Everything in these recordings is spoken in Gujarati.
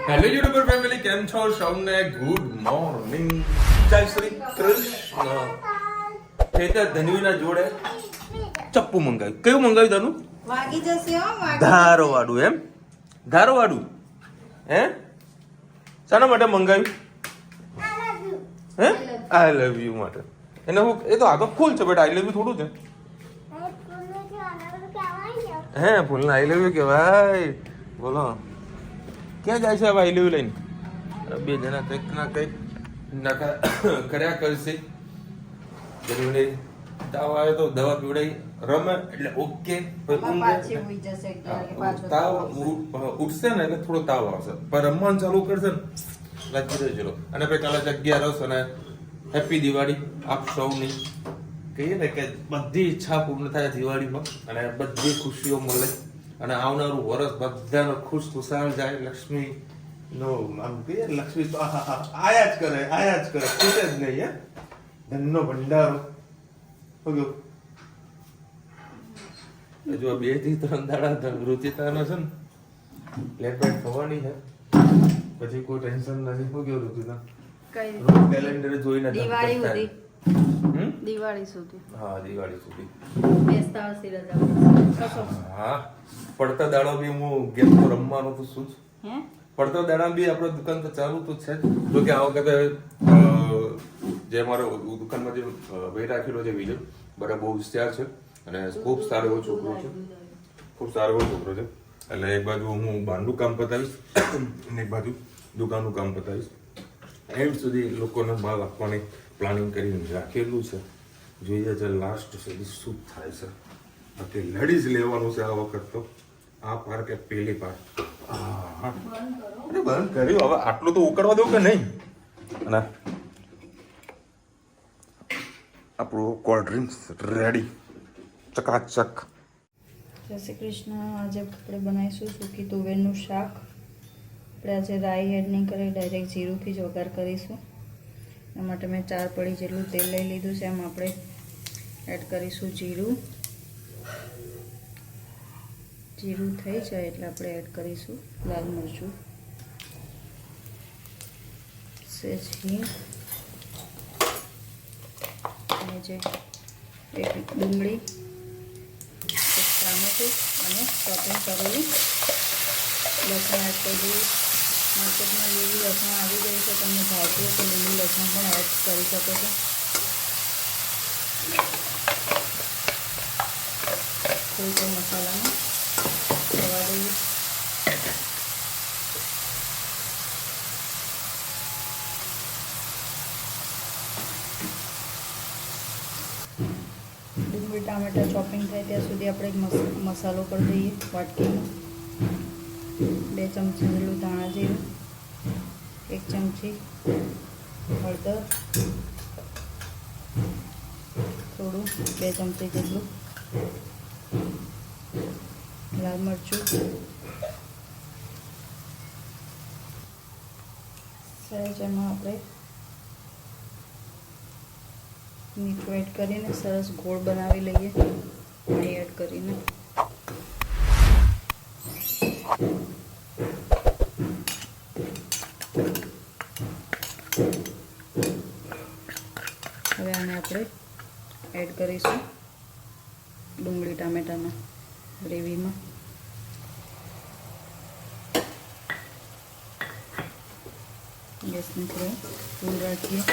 હેલો યુટ્યુબર ફેમિલી, કેમ છો? સૌને ગુડ મોર્નિંગ. જય શ્રી કૃષ્ણ. ખેતર ધનવીના જોડે ચપ્પુ મંગાવ્યું. કયું મંગાવ્યું તનું? વાગી જશે હો, વાગી ધારો વાળું. એમ ધારો વાળું હે? શાના માટે મંગાવ્યું? હે? આઈ લવ યુ માટે. એને હું એ તો આગળ ફૂલ છે, બટ આઈ લવ યુ થોડું છે. હે ફૂલને આઈ લવ યુ કહેવાય. બોલો ક્યાં જાય છે હવે આઈ લવ યુ લઈને? બે જણા કંઈક ના કંઈક નખા કર્યા કરશે. જરૂરી તાવ આવે તો દવા પીવડાવી રમે એટલે ઓકે. પાછી ઉઈ જશે એક ડાળે, પાછો તાવ ઉઠશે ને એટલે થોડો તાવ આવશે, પણ રમવાનું ચાલુ કરશે ને લાગી રહેજો. અને પછી કાલે 11 અને હેપી દિવાળી આપ સૌની. કહીએ ને કે બધી ઈચ્છા પૂર્ણ થાય દિવાળીમાં અને બધી ખુશીઓ મળે અને આવનારું વર્ષ બધાનો ખુશ ખુશાલ જાય. લક્ષ્મી નો આમ કહીએ લક્ષ્મી તો આયા જ કરે ખૂટે જ નહીં. હે ધનનો ભંડારો જો 2 થી 3 દાડા રુચિતાનો છે ને લેટ થવાની છે, પછી કોઈ ટેન્શન નથી. શું કેવું રુચિતા? કઈ કેલેન્ડર જોઈને દિવાળી સુધી હા દિવાળી સુધી બેસતા વર્ષની રજા કશો હા. પડતા દાડો બી હું ગેમ તો રમવાનો તો શું જ હે પડતા દાડા બી આપણે દુકાન તો ચાલુ તો છે જ. જો કે આ વખતે જે અમારો દુકાનમાં જે ભાઈ રાખેલો છે વિજય, બરાબર બહુ હોશિયાર છે અને ખૂબ સારો એવો છોકરો છે. એટલે એક બાજુ હું બહારનું કામ પતાવીશ અને એક બાજુ દુકાનનું કામ પતાવીશ. એન્ડ સુધી લોકોને માલ આપવાની પ્લાનિંગ કરીને રાખેલું છે. જોઈએ છે લાસ્ટ સુધી શું થાય છે. બાકી લડી જ લેવાનું છે આ વખત તો. આ પાર કે પેલી પાર બંધ કર્યું. હવે આટલું તો ઉકળવા દઉં કે નહીં. અને આપણું કોલ્ડ ડ્રિંક્સ રેડી ચકાચક. જય શ્રી કૃષ્ણ. આજે આપણે બનાવીશું સૂકી તુવેરનું શાક. આપણે આજે રાઈ એડ નહીં કરી, ડાયરેક્ટ જીરુંથી જ વઘાર કરીશું. એના માટે મેં 4 પડી જેટલું તેલ લઈ લીધું છે. એમાં આપણે એડ કરીશું જીરું. જીરું થઈ જાય એટલે આપણે એડ કરીશું લાલ મરચું, સેજ હિંગ અને જે એક ડુંગળી, એક ટામેટું અને ચોપિંગ કરેલું લસણ એડ કરી દઈએ. માર્કેટમાં લીલું લસણ આવી ગયું છે, તમને ભાવતું હોય તો લીલું લસણ પણ એડ કરી શકો છો. થોડું મસાલામાં દવા દઈએ. ડુંગળી ટામેટા ચોપિંગ થાય ત્યાં સુધી આપણે એક મસાલો કરી દઈએ વાટકીમાં. 2 ચમચી જેટલું ધાણા જીરું, 1 ચમચી હળદર, થોડું 2 ચમચી જેટલું લાલ મરચું, સહેજ એમાં આપણે મીઠું એડ કરીને સરસ ગોળ બનાવી લઈએ પાણી એડ કરીને. હવે આને આપણે એડ કરીશું ડુંગળી ટામેટાના ગ્રેવીમાં. ગેસની ફ્લેમ ફૂલ રાખીએ.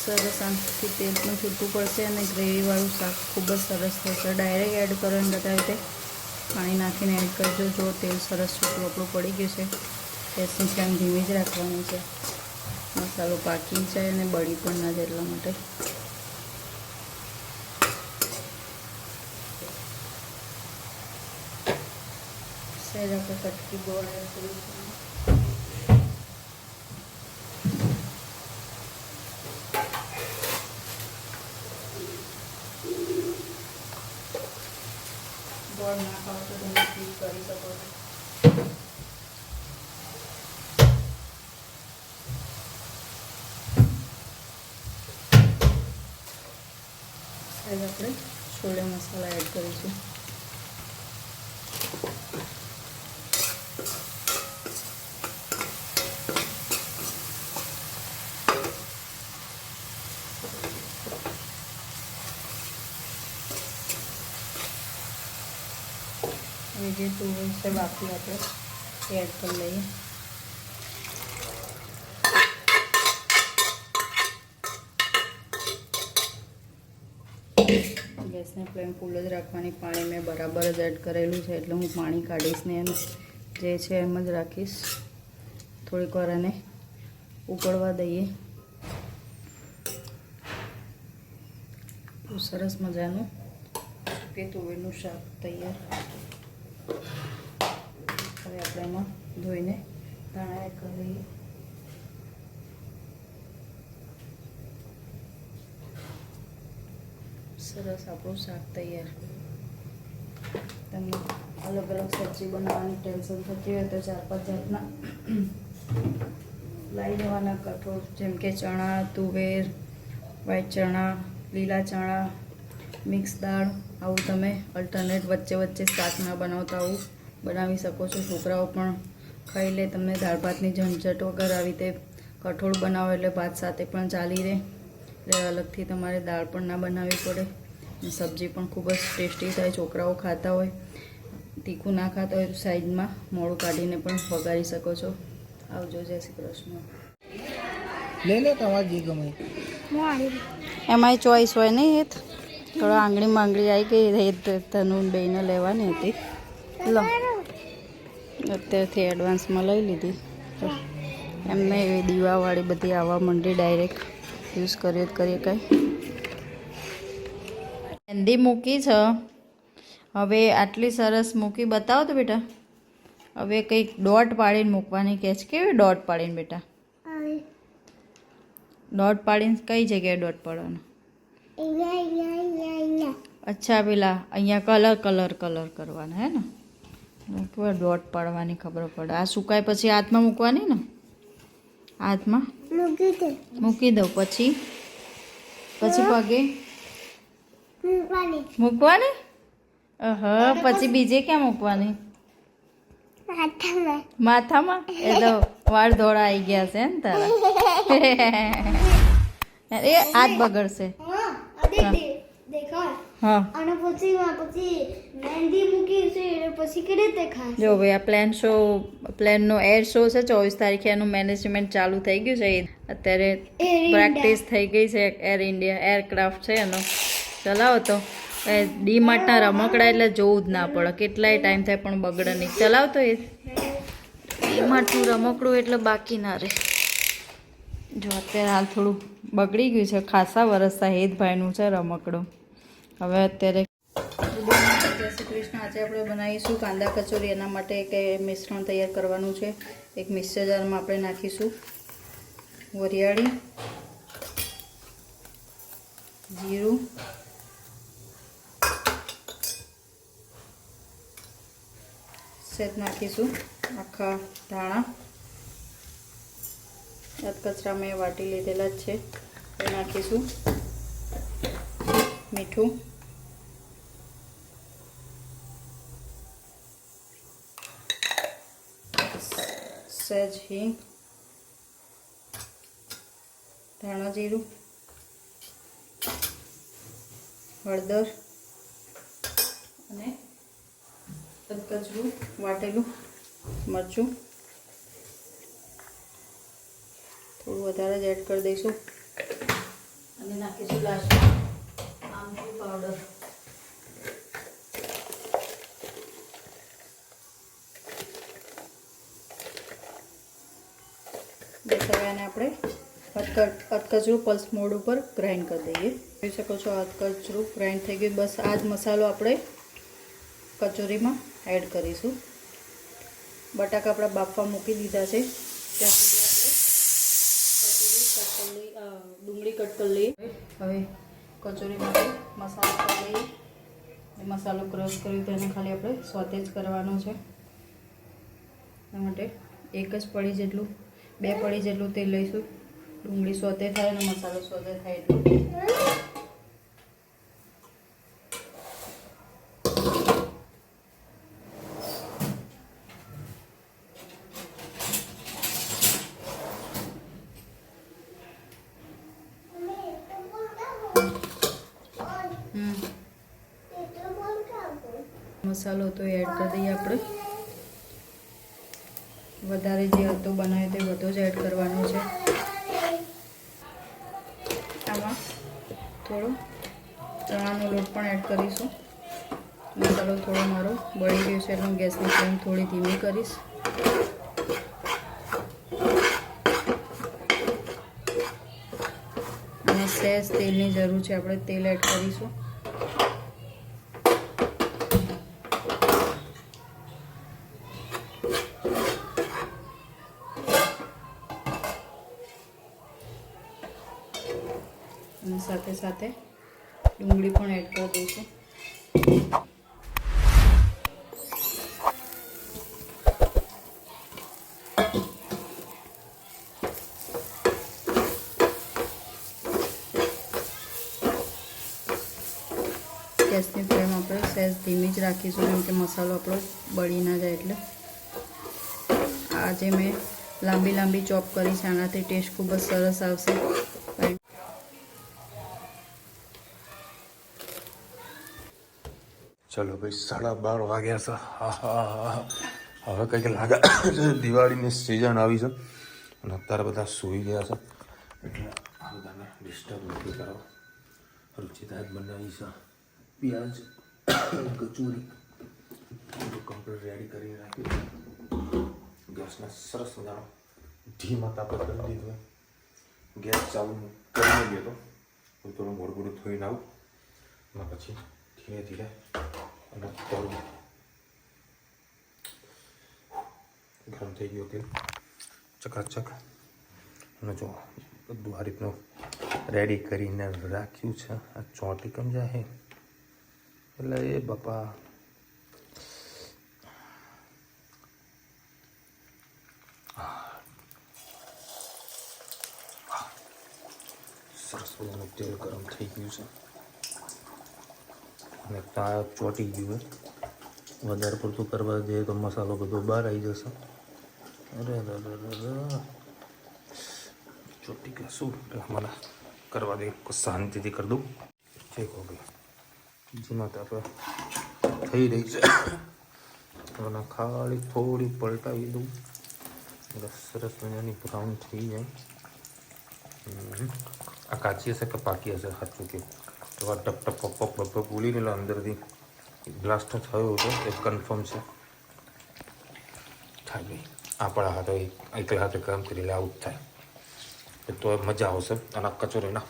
સરસ આનાથી તેલ પણ છૂટવું પડશે અને ગ્રેવીવાળું શાક ખૂબ જ સરસ થશે. ડાયરેક્ટ એડ કરો એમ બતાવી રીતે પાણી નાખીને એડ કરજો. જો તેલ સરસ છૂટું આપણું પડી ગયું છે, ગેસની ફ્લેમ ધીમી જ રાખવાની છે. મસાલો પાકી જાય અને બળી પણ ના જાય એટલા માટે. સહેજ આપણે કટકી ગોળ એડ કરીશું. ગોળ ના ખાવ તો તમે સ્કીપ કરી શકો છો. હવે આપણે છોલે મસાલા એડ કરીશું. હવે જે તુવેર છે બાકી આપણે એડ કરી લઈએ. ગેસને ફ્લેમ ફૂલ જ રાખવાની. પાણી મેં બરાબર જ એડ કરેલું છે એટલે હું પાણી કાઢીશ ને એમ જે છે એમ જ રાખીશ. થોડીક વાર એને ઉકળવા દઈએ. તો સરસ મજાનું કે તુવેરનું શાક તૈયાર. હવે આપણે એમાં ધોઈને ધાણા એડ કરી દઈએ. સરસ આપણું શાક તૈયાર. તમને અલગ અલગ સબ્જી બનાવવાની ટેન્શન થતી હોય તો 4-5 જાતના લાવી દેવાના કઠોળ, જેમ કે ચણા, તુવેર, વ્હાઈટ ચણા, લીલા ચણા, મિક્સ દાળ. આવું તમે અલ્ટરનેટ વચ્ચે વચ્ચે શાક ના બનાવતા આવું બનાવી શકો છો. છોકરાઓ પણ ખાઈ લે. તમને દાળ ભાતની ઝંઝટ વગર આવી રીતે કઠોળ બનાવો એટલે ભાત સાથે પણ ચાલી રહે. એટલે અલગથી તમારે દાળ પણ ના બનાવવી પડે. સબ્જી પણ ખૂબ જ ટેસ્ટી થાય. છોકરાઓ ખાતા હોય, તીખું ના ખાતા હોય તો સાઈડમાં મોળું કાઢીને પણ વઘારી શકો છો. આવજો. જય શ્રી કૃષ્ણ. એમાંય ચોઈસ હોય નહીં. એ થોડો આંગળીમાં આંગળી આવી ગઈ. એ તનું બેને લેવાની હતી. લો અત્યારથી એડવાન્સમાં લઈ લીધી. એમને એવી દીવાવાળી બધી આવવા માંડી. ડાયરેક્ટ યુઝ કરીએ કાંઈ. મહેંદી મૂકી છે. હવે આટલી સરસ મૂકી બતાવો તો બેટા. હવે કંઈક ડોટ પાડીને મૂકવાની કહે છે. કેવી ડોટ પાડીને બેટા? ડોટ પાડીને કઈ જગ્યાએ ડોટ પાડવાનો? અચ્છા, પેલા અહીંયા કલર કરવાના હે ને? કેવા ડોટ પાડવાની ખબર પડે. આ સુકાય પછી હાથમાં મૂકવાની ને? હાથમાં મૂકી દઉં પછી પગે મૂકવાની. પછી બીજે ક્યાં મૂકવાની? માથામાં. એ તો વાળ ધોળા આવી ગયા છે ને તારા. એ હાથ બગડશે. હા, જો ભાઈ આ પ્લેનનો એર શો છે 24 તારીખે. એનું મેનેજમેન્ટ ચાલુ થઈ ગયું છે. અત્યારે પ્રેક્ટિસ થઈ ગઈ છે. એર ઇન્ડિયા એરક્રાફ્ટ છે એનો. ચલાવો તો ડી માર્ટના રમકડા એટલે જોવું જ ના પડે. કેટલાય ટાઈમ થાય પણ બગડે નહીં. ચલાવતો એ ડી માર્ટનું રમકડું એટલે બાકી ના રહે. જો અત્યારે હાલ થોડું બગડી ગયું છે. ખાસા વરસતા હેતભાઈનું છે રમકડું. હવે અત્યારે જય શ્રી કૃષ્ણ. આજે આપણે બનાવીશું કાંદા કચોરી. એના માટે એક મિશ્રણ તૈયાર કરવાનું છે. એક મિક્સર જારમાં આપણે નાખીશું વરિયાળી, જીરું, સેજ નાખીશું આખા ધાણા. કચરા મેં વાટી લીધેલા જ છે. એ નાખીશું મીઠું, સહેજ હિંગ, ધાણા જીરું, હળદર અને કચરું વાટેલું મરચું. થોડું વધારે જ એડ કરી દઈશું અને નાખીશું લાસ્ટમાં આમચૂર પાવડર. બેસવાને આપણે અધકચરું પલ્સ મોડ ઉપર ગ્રાઇન્ડ કરી દઈએ. જોઈ શકો છો અધકચરું ગ્રાઇન્ડ થઈ ગયું. બસ આ જ મસાલો આપણે કચોરીમાં એડ કરીશું. બટાકા આપણા બાફવા મૂકી દીધા છે. ત્યાં સુધી આપણે ડુંગળી કટ કરી લઈએ. હવે કચોરી માટે મસાલો કરી લઈએ. એ મસાલો ક્રશ કર્યો તો એને ખાલી આપણે સોતે જ કરવાનો છે. એના માટે એક જ પડી જેટલું 2 પડી જેટલું તેલ લઈશું. ડુંગળી સોતે થાય અને મસાલો સોતે થાય એટલું. મસાલો તો એડ કરી દઈએ આપણે. વધારે જે હતો બનાવ્યો તે બધો જ એડ કરવાનો છે. આમાં થોડો ચણાનો લોટ પણ એડ કરીશું. મસાલો થોડો મારો બળી ગયો છે એટલે હું ગેસની ફ્લેમ થોડી ધીમી કરીશ. અને સહેજ તેલની જરૂર છે, આપણે તેલ એડ કરીશું. અને સાથે સાથે ડુંગળી પણ એડ કરી દઈશું. ગેસની ફ્લેમ આપણે સહેજ ધીમી જ રાખીશું, કેમ કે મસાલો આપણો બળી ના જાય. એટલે આજે મેં લાંબી લાંબી ચોપ કરી છે, આનાથી ટેસ્ટ ખૂબ જ સરસ આવશે. ચલો ભાઈ 12:30 વાગ્યા છે. હવે કંઈક લાગે દિવાળીની સિઝન આવી છે અને અત્યારે બધા સૂઈ ગયા છે, એટલે આ બધાને ડિસ્ટર્બ નથી કરો. રુચિતા જ બનાવી છે પિયાજ કચોરી, બધું કમ્પ્લીટ રેડી કરી નાખ્યું. ગેસને સરસ મજાનો ધીમા તાપે કરી દીધું. ગેસ ચાલુ કરી ગયો તો થોડું મોડું થઈને આવું અને પછી ધીરે ધીરે અને થોડું ગરમ થઈ ગયું તેલ ચકાચક. અને જો બધું આ રીતનું રેડી કરીને રાખ્યું છે. આ ચોટી કમ જાય એટલે એ બાપા સરસ મજાનું તેલ ગરમ થઈ ગયું છે અને ત્યાં ચોટી ગયું. વધારે પડતું કરવા જઈએ તો મસાલો બધો બહાર આવી જશે. અરે ચોટી ગયા શું મને કરવા દે, શાંતિથી કરી દઉં. ઠીક હો ગઈ. જેમાં તો આપણે થઈ રહી છે. અને ખાલી થોડી પલટાવી દઉં એટલે સરસ મજાની બ્રાઉન થઈ જાય. આ કાચી હશે કે પાકી હશે સાચું કે તો આ ટપ ટપ પપ પપ પપ બોલીને એટલે અંદરથી બ્લાસ્ટ થયો હતો એ કન્ફર્મ છે. થાય ભાઈ આપણા હાથે એકલા હાથે કામ કરી લે આવું જ થાય તો મજા આવશે. અને કચોરીના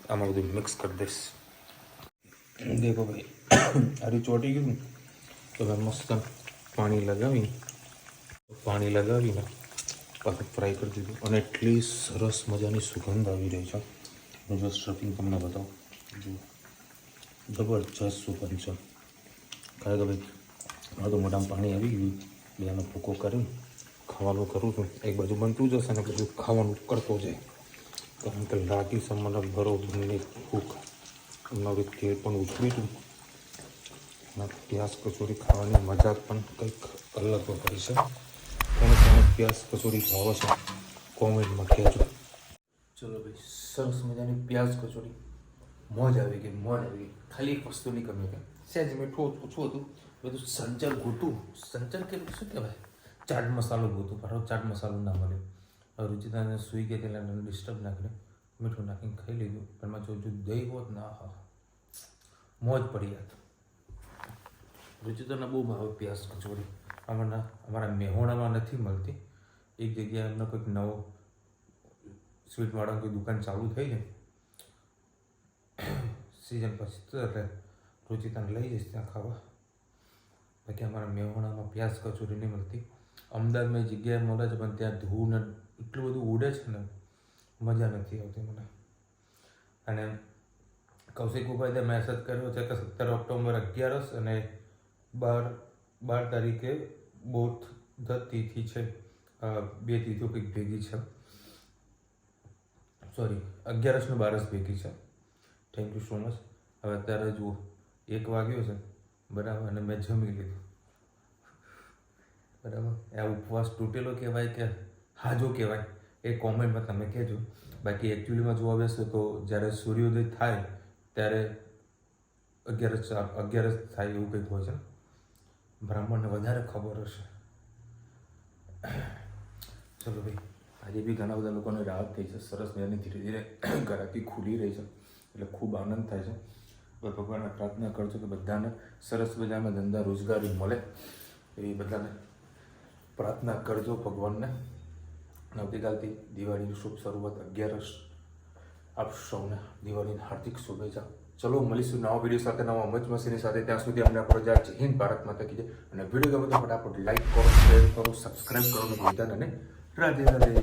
આમાં બધું મિક્સ કરી દઈશ. દેખો ભાઈ આરી ચોટી ગયું તો મેં મસ્ત પાણી લગાવીને પાછું ફ્રાય કરી દીધું અને એટલી સરસ મજાની સુગંધ આવી રહી છે. હું જો સ્ટફિંગ તમને બતાવું, જો જબરજસ્ત સુગંધ છે. કારણ કે ભાઈ આ તો મોઢામાં પાણી આવી ગયું. બેનો ભૂકો કરીને ખાવાનું કરું છું. એક બાજુ બનતું જશે અને બધું ખાવાનું કરતો જાય. કારણ કે લાગી છે મને બરોબરની ભૂખ. નવી તેલ પણ ઉછળી હતું અને પ્યાસ કચોરી ખાવાની મજા પણ કંઈક અલગ હોય છે. કોને પ્યાસ કચોરી ભાવે છે કોમેન્ટમાં કહેજો. ચલો ભાઈ સરસ મજાની પ્યાજ કચોરી મોજ આવી ગઈ. ખાલી એક વસ્તુની કમી હતી, સહેજ મીઠું ઓછું હતું. બધું સંચર ગોતું, સંચર કે શું કહેવાય, ચાટ મસાલો ગોતું, પણ ચાટ મસાલો ના મળ્યો. હવે રુચિતાને સૂઈ ગઈ એટલે એને ડિસ્ટર્બ ના કરે, મીઠું નાખીને ખાઈ લીધું. પણ જો દહીં હોત ના હા મોજ પડી જાત. રુચિતાને બહુ ભાવે પ્યાસ કચોરી. અમારા મેહોણામાં નથી મળતી. એક જગ્યાએ એમનો કોઈક નવો સ્વીટવાળાની કોઈ દુકાન ચાલુ થઈ ને સિઝન પછી તો એટલે રુચિતાને લઈ જઈશ ત્યાં ખાવા. બાકી અમારા મેહોણામાં પ્યાસ કચોરી નહીં મળતી. અમદાવાદમાં જગ્યાએ મળે છે પણ ત્યાં ધૂળ ને એટલું બધું ઉડે છે ને મજા નથી આવતી મને. અને કૌશિક ઉપાધ્યાય મેસેજ કર્યો છે કે 17 ઓક્ટોબર 11 અને 12 તારીખે બોથ ધ તિથિ છે. બે તિથિઓ કંઈક ભેગી છે. સોરી 11 ને 12 ભેગી છે. Thank you so much. હવે અત્યારે જુઓ 1 વાગ્યો છે બરાબર અને મેં જમી લીધું બરાબર. આ ઉપવાસ તૂટેલો કહેવાય કે હાજો કહેવાય એ કોમેન્ટમાં તમે કહેજો. બાકી એકચ્યુઅલીમાં જોવા બેસો તો જ્યારે સૂર્યોદય થાય ત્યારે 11 થાય એવું કંઈક હોય છે. બ્રાહ્મણને વધારે ખબર હશે. ચલો ભાઈ, આજે બી ઘણા બધા લોકોને રાહત થઈ છે. સરસ મજાની ધીરે ધીરે ઘરાકી ખુલી રહી છે, એટલે ખૂબ આનંદ થાય છે. હવે ભગવાનને પ્રાર્થના કરજો કે બધાને સરસ મજાના ધંધા રોજગારી મળે, એવી બધાને પ્રાર્થના કરજો ભગવાનને. આવતીકાલથી દિવાળીની શુભ શરૂઆત 11 આપ સૌને દિવાળીની હાર્દિક શુભેચ્છા. ચલો મળીશું નવા વિડીયો સાથે, નવા મચ મસીની સાથે. ત્યાં સુધી અમને આપણો જય હિન્દ, ભારત માતા કી જય. અને વિડીયો ગમે તો ફટાફટ લાઈક કરો, શેર કરો, સબસ્ક્રાઈબ કરવાનું ભૂલતા નહીં. રાધે રાધે.